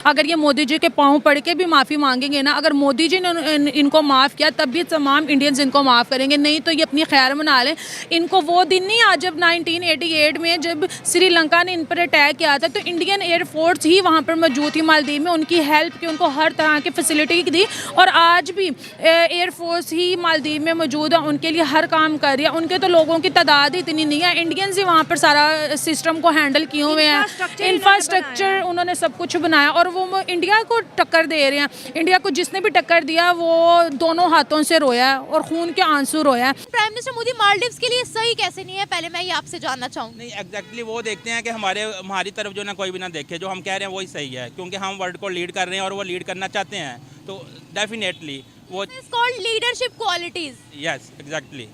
अगर ये मोदी जी के पाँव पड़ के भी माफ़ी मांगेंगे ना, अगर मोदी जी ने इनको माफ़ किया तब भी तमाम इंडियंस इनको माफ़ करेंगे, नहीं तो ये अपनी खैर मना लें। इनको वो दिन नहीं आज जब 1988 में जब श्रीलंका ने इन पर अटैक किया था, तो इंडियन एयरफोर्स ही वहाँ पर मौजूद थी मालदीव में, उनकी हेल्प की, उनको हर तरह की फैसिलिटी दी। और आज भी एयरफोर्स ही मालदीव में मौजूद है, उनके लिए हर काम कर रही है। उनके तो लोगों की तादाद इतनी नहीं है, इंडियंस ही वहाँ पर सारा सिस्टम को हैंडल किए हुए हैं, इंफ्रास्ट्रक्चर उन्होंने सब कुछ बनाया और वो इंडिया को टक्कर दे रहे हैं। इंडिया को जिसने भी टक्कर दिया वो दोनों हाथों से रोया है और खून के आंसू रोया है। प्राइम मिनिस्टर मोदी मालदीव्स के लिए सही कैसे नहीं है, पहले मैं ये आपसे जानना चाहूँगी। नहीं, एग्जैक्टली वो देखते हैं कि हमारी तरफ जो ना कोई भी ना देखे, जो हम कह रहे हैं वही सही है, क्योंकि हम वर्ल्ड को लीड कर रहे हैं और वो लीड करना चाहते हैं, तो डेफिनेटली वो leadership qualities. Yes exactly.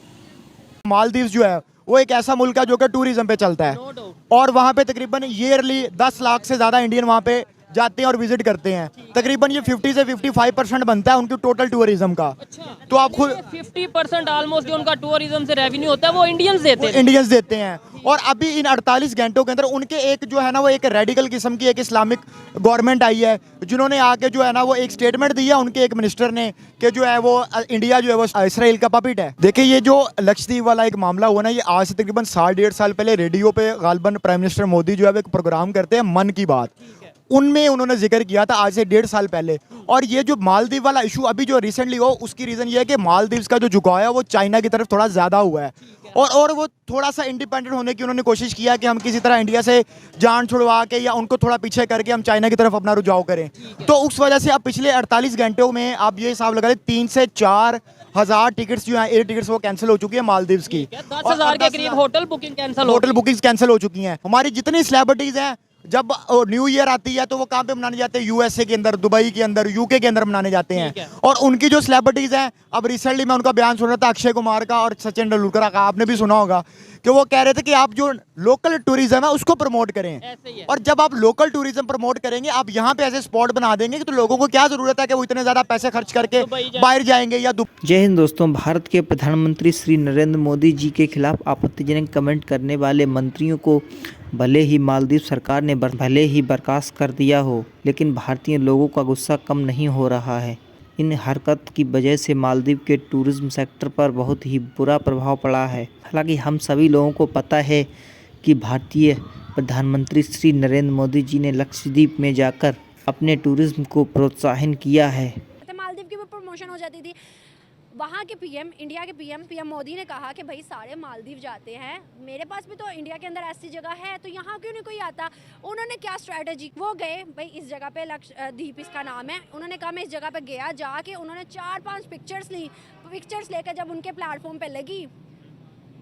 Maldives जो है वो एक ऐसा मुल्क है जो कि टूरिज्म पे चलता है और वहाँ पे तकरीबन ईयरली 10 लाख से ज़्यादा इंडियन वहाँ पे जाते हैं और विजिट करते हैं। तकरीबन ये 50 से 55% बनता है उनकी टोटल टूरिज्म का। तो आप खुद 50% ऑलमोस्ट जो उनका टूरिज्म से रेवेन्यू होता है वो इंडियंस देते हैं। और अभी इन 48 घंटों के अंदर उनके एक जो है ना वो एक रेडिकल किस्म की एक इस्लामिक गवर्नमेंट आई है, जिन्होंने आके जो है ना वो एक स्टेटमेंट दिया उनके एक मिनिस्टर ने कि जो है वो इंडिया जो है वो इसराइल का पपेट है। देखिए ये जो लक्षद्वीप वाला एक मामला हुआ ना, ये आज से तकरीबन 1.5 साल पहले रेडियो पे गालबन प्राइम मिनिस्टर मोदी जो है एक प्रोग्राम करते हैं मन की बात, उनमें उन्होंने जिक्र किया था आज से 1.5 साल पहले। और ये जो मालदीव वाला इशू अभी जो रिसेंटली हो, उसकी रीज़न ये है कि मालदीव्स का जो झुकाव है वो चाइना की तरफ थोड़ा ज़्यादा हुआ है और वो थोड़ा सा इंडिपेंडेंट होने की उन्होंने कोशिश किया कि हम किसी तरह इंडिया से जान छुड़वा के या उनको थोड़ा पीछे करके हम चाइना की तरफ अपना रुझाव करें। तो उस वजह से अब पिछले 48 घंटों में आप ये हिसाब लगा लें 3 से 4 हज़ार टिकट्स जो हैं एयर टिकट्स वो कैंसिल हो चुकी है मालदीव्स की। 10,000 के करीब होटल बुकिंग्स कैंसिल हो चुकी हैं। हमारी जितनी सेलिब्रिटीज़ हैं जब न्यू ईयर आती है तो वो कहाँ पे मनाने जाते हैं, यूएसए के अंदर, दुबई के अंदर, यूके के अंदर मनाने जाते हैं। और उनकी जो सेलिब्रिटीज हैं, अब रिसेंटली मैं उनका बयान सुन रहा था अक्षय कुमार का और सचिन तेंदुलकर का, आपने भी सुना होगा कि वो कह रहे थे कि आप जो लोकल टूरिज्म है उसको प्रमोट करें। और जब आप लोकल टूरिज्म प्रमोट करेंगे, आप यहाँ पे ऐसे स्पॉट बना देंगे तो लोगों को क्या जरूरत है कि वो इतने ज्यादा पैसे खर्च करके बाहर जाएंगे या जय हिंद दोस्तों। भारत के प्रधानमंत्री श्री नरेंद्र मोदी जी के खिलाफ आपत्तिजनक कमेंट करने वाले मंत्रियों को भले ही मालदीव सरकार ने भले ही बर्खास्त कर दिया हो, लेकिन भारतीय लोगों का गुस्सा कम नहीं हो रहा है। इन हरकत की वजह से मालदीव के टूरिज्म सेक्टर पर बहुत ही बुरा प्रभाव पड़ा है। हालांकि हम सभी लोगों को पता है कि भारतीय प्रधानमंत्री श्री नरेंद्र मोदी जी ने लक्षद्वीप में जाकर अपने टूरिज्म को प्रोत्साहन किया है। मालदीव की भी प्रमोशन हो जाती थी। वहाँ के पीएम, इंडिया के पीएम मोदी ने कहा कि भाई सारे मालदीव जाते हैं, मेरे पास भी तो इंडिया के अंदर ऐसी जगह है, तो यहाँ क्यों नहीं कोई आता। उन्होंने क्या स्ट्रैटेजी, वो गए भाई इस जगह पे, लक्षद्वीप इसका नाम है, उन्होंने कहा मैं इस जगह पे गया, जाके उन्होंने 4-5 पिक्चर्स लेकर जब उनके प्लेटफॉर्म पे लगी,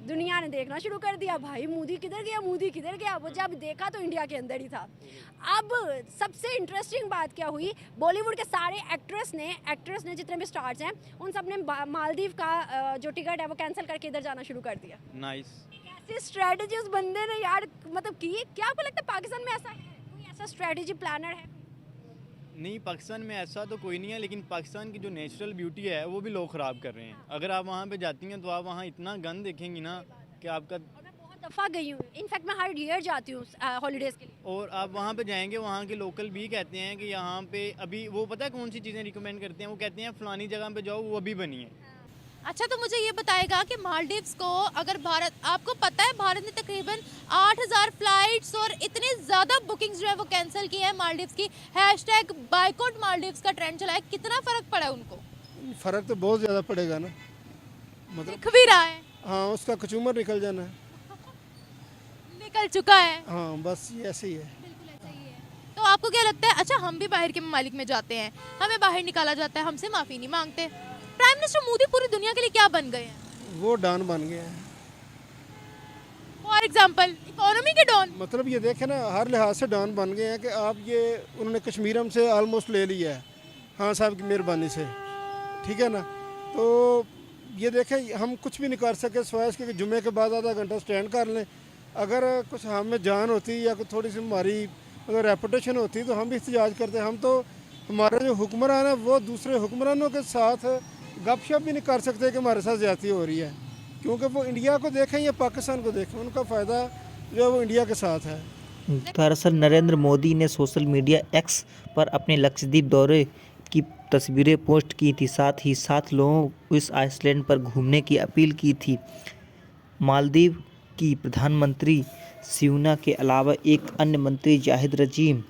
दुनिया ने देखना शुरू कर दिया, भाई मोदी किधर गया। वो जब देखा तो इंडिया के अंदर ही था। अब सबसे इंटरेस्टिंग बात क्या हुई, बॉलीवुड के सारे एक्ट्रेस ने जितने भी स्टार्स हैं उन सब ने मालदीव का जो टिकट है वो कैंसिल करके इधर जाना शुरू कर दिया। नाइस। ऐसी स्ट्रेटजी उस बंदे ने यार मतलब की। क्या आपको लगता है पाकिस्तान में ऐसा है, कोई ऐसा स्ट्रेटजी प्लानर है? नहीं, पाकिस्तान में ऐसा तो कोई नहीं है, लेकिन पाकिस्तान की जो नेचुरल ब्यूटी है वो भी लोग ख़राब कर रहे हैं। अगर आप वहाँ पे जाती हैं तो आप वहाँ इतना गंद देखेंगी ना कि आपका। मैं बहुत दफ़ा गई हूँ, इनफैक्ट मैं हर ईयर जाती हूँ हॉलीडेज़ के लिए। और आप वहाँ पे जाएंगे, वहाँ के लोकल भी कहते हैं कि यहाँ पे अभी वो पता है कौन सी चीज़ें रिकमेंड करते हैं, वो कहते हैं फलानी जगह पे जाओ, वो अभी बनी है। अच्छा, तो मुझे ये बताएगा कि मालदीव्स को अगर भारत, आपको पता है भारत ने तकरीबन 8,000 फ्लाइट्स और इतने ज़्यादा बुकिंग्स जो है वो कैंसिल की है मालदीव्स की। #बायकॉट मालदीव्स का ट्रेंड चला है, कितना फ़र्क पड़ा है उनको? फ़र्क तो बहुत ज़्यादा पड़ेगा ना, मतलब दिख भी रहा है। हाँ, उसका कचूमर निकल जाना है। निकल चुका है। हाँ, बस ये ऐसे ही है। बिल्कुल ऐसा ही है। तो आपको क्या लगता है, अच्छा हम भी बाहर के ममालिक में जाते हैं, हमें बाहर निकाला जाता है, हमसे माफ़ी नहीं मांगते। प्राइम मिनिस्टर मोदी पूरी दुनिया के लिए क्या बन गए हैं? वो डॉन बन गया है। फॉर एग्जाम्पल इकोनॉमी के डॉन। मतलब ये देखें ना, हर लिहाज से डॉन बन गए हैं कि आप ये उन्होंने कश्मीर हमसे ऑलमोस्ट ले लिया है, हाँ साहब की मेहरबानी से, ठीक है ना। तो ये देखें हम कुछ भी नहीं कर सके सिवाय इसके कि जुम्मे के बाद आधा घंटा स्टैंड कर लें। अगर कुछ हमें जान होती या कुछ थोड़ी सी हमारी अगर रेपुटेशन होती तो हम भी एहतजाज करते। हम तो हमारे जो हुक्मरान है वो दूसरे हुक्मरानों के साथ गपशप भी नहीं कर सकते कि हमारे साथ ज़्यादती हो रही है, क्योंकि वो इंडिया को देखें या पाकिस्तान को देखें, उनका फ़ायदा जो है वो इंडिया के साथ है। दरअसल नरेंद्र मोदी ने सोशल मीडिया एक्स पर अपने लक्षद्वीप दौरे की तस्वीरें पोस्ट की थी। साथ ही 7 लोगों को इस आइसलैंड पर घूमने की अपील की थी। मालदीव की प्रधानमंत्री सियूना के अलावा एक अन्य मंत्री जाहिद रजीम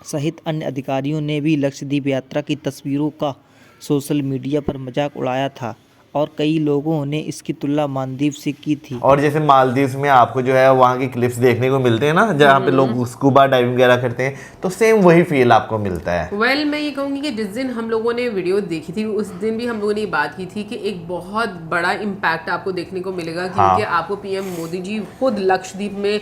सहित अन्य अधिकारियों ने भी लक्षद्वीप यात्रा की तस्वीरों का सोशल मीडिया पर मजाक उड़ाया था और कई लोगों ने इसकी तुलना मालदीव से की थी। और जैसे मालदीव्स में आपको जो है वहाँ की क्लिप्स देखने को मिलते हैं ना, जहाँ पे लोग स्कूबा डाइविंग वगैरह करते हैं, तो सेम वही फील आपको मिलता है। वेल मैं ये कहूँगी कि जिस दिन हम लोगों ने वीडियो देखी थी उस दिन भी हम लोगों ने ये बात की थी कि एक बहुत बड़ा इम्पैक्ट आपको देखने को मिलेगा, क्योंकि आपको पीएम मोदी जी खुद लक्षद्वीप में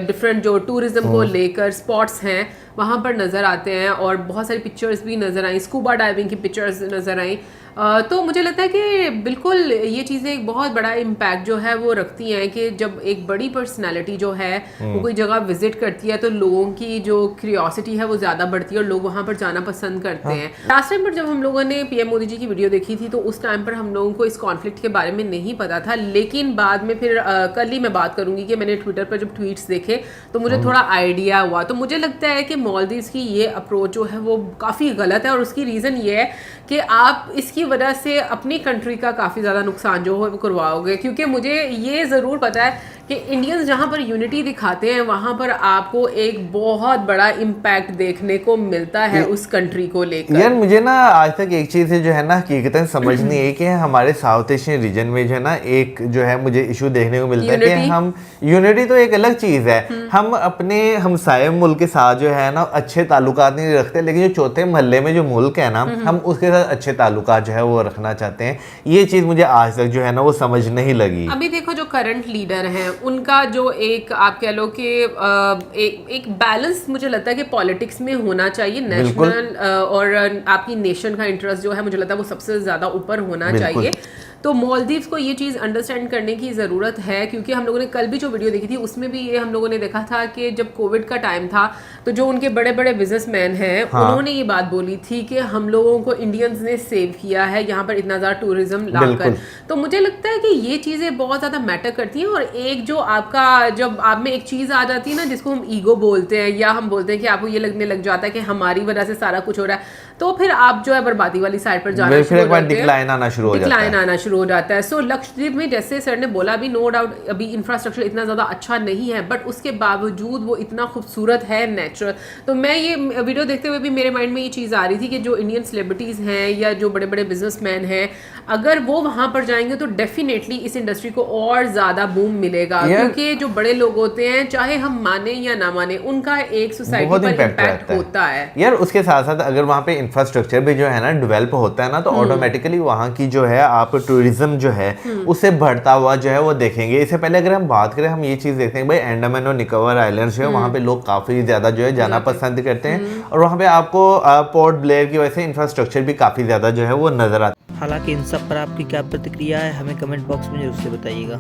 डिफरेंट जो टूरिज्म को लेकर स्पॉट्स हैं वहाँ पर नज़र आते हैं और बहुत सारी पिक्चर्स भी नज़र आई, स्कूबा डाइविंग की पिक्चर्स नज़र आई। तो मुझे लगता है कि बिल्कुल ये चीज़ें एक बहुत बड़ा इम्पैक्ट जो है वो रखती हैं कि जब एक बड़ी पर्सनालिटी जो है वो कोई जगह विजिट करती है तो लोगों की जो क्यूरियोसिटी है वो ज़्यादा बढ़ती है और लोग वहाँ पर जाना पसंद करते हैं। लास्ट टाइम पर जब हम लोगों ने पीएम मोदी जी की वीडियो देखी थी तो उस टाइम पर हम लोगों को इस कॉन्फ्लिक्ट के बारे में नहीं पता था, लेकिन बाद में फिर कल ही मैं बात करूँगी कि मैंने ट्विटर पर जब ट्वीट्स देखे तो मुझे थोड़ा आइडिया हुआ। तो मुझे लगता है कि मालदीव्स की ये अप्रोच जो है वो काफ़ी गलत है और उसकी रीज़न ये है कि आप इसकी वजह से अपनी कंट्री का काफ़ी ज़्यादा नुकसान जो है वो करवाओगे, क्योंकि मुझे ये ज़रूर पता है कि इंडियंस जहाँ पर यूनिटी दिखाते हैं वहाँ पर आपको एक बहुत बड़ा इम्पैक्ट देखने को मिलता है उस कंट्री को लेकर। यार मुझे ना आज तक एक चीज़ है जो है ना हकीकतन समझ नहीं है कि हमारे साउथ एशियन रीजन में जो है ना एक जो है मुझे इशू देखने को मिलता है कि हम यूनिटी तो एक अलग चीज़ है, हम अपने हमसाये मुल्क के साथ जो है ना अच्छे ताल्लुकात नहीं रखते, लेकिन जो चौथे महल्ले में जो मुल्क है ना हम उसके साथ अच्छे ताल्लुकात जो है वो रखना चाहते हैं। ये चीज़ मुझे आज तक जो है ना वो समझ नहीं लगी। अभी देखो जो करंट लीडर हैं उनका जो एक आप कह लो कि एक बैलेंस मुझे लगता है कि पॉलिटिक्स में होना चाहिए। नेशनल और आपकी नेशन का इंटरेस्ट जो है मुझे लगता है वो सबसे ज़्यादा ऊपर होना चाहिए। तो मालदीव्स को ये चीज़ अंडरस्टैंड करने की ज़रूरत है, क्योंकि हम लोगों ने कल भी जो वीडियो देखी थी उसमें भी ये हम लोगों ने देखा था कि जब कोविड का टाइम था तो जो उनके बड़े बड़े बिजनेसमैन हैं उन्होंने ये बात बोली थी कि हम लोगों को इंडियंस ने सेव किया है यहाँ पर इतना ज़्यादा टूरिज्म लाकर। तो मुझे लगता है कि ये चीज़ें बहुत ज़्यादा मैटर करती हैं। और एक जो आपका जब आप में एक चीज़ आ जाती है ना जिसको हम ईगो बोलते हैं या हम बोलते हैं कि आपको ये लगने लग जाता है कि हमारी वजह से सारा कुछ हो रहा है, तो फिर आप जो है बर्बादी वाली साइड पर जाना शुरू हो जाते हैं, डिक्लाइन आना शुरू हो जाता है। सो लक्षद्वीप में जैसे सर ने बोला अभी नो डाउट अभी इंफ्रास्ट्रक्चर इतना ज़्यादा अच्छा नहीं है, बट उसके बावजूद वो इतना खूबसूरत है नेचुरल। तो मैं ये वीडियो देखते हुए भी मेरे माइंड में ये चीज़ आ रही थी कि जो इंडियन सेलिब्रिटीज़ हैं या जो बड़े बड़े बिजनेसमैन हैं अगर वो वहाँ पर जाएंगे तो डेफिनेटली इस इंडस्ट्री को और ज़्यादा बूम मिलेगा, क्योंकि जो बड़े लोग होते हैं चाहे हम माने या ना माने उनका एक सोसाइटी पर इम्पैक्ट होता है। यार उसके साथ साथ अगर वहाँ पे इंफ्रास्ट्रक्चर भी जो है ना डेवलप होता है ना तो ऑटोमेटिकली वहाँ की जो है आप टूरिज्म जो है उसे बढ़ता हुआ जो है वो देखेंगे। इससे पहले अगर हम बात करें हम ये चीज़ देखते हैं भाई अंडमान और निकोबार आइलैंड्स जो है वहाँ पे लोग काफ़ी ज़्यादा जो है जाना पसंद करते हैं और वहाँ पे आपको पोर्ट ब्लेयर की वजह से इंफ्रास्ट्रक्चर भी काफ़ी ज़्यादा जो है वो नज़र आता है। हालांकि इन सब पर आपकी क्या प्रतिक्रिया है हमें कमेंट बॉक्स में जरूर से बताइएगा।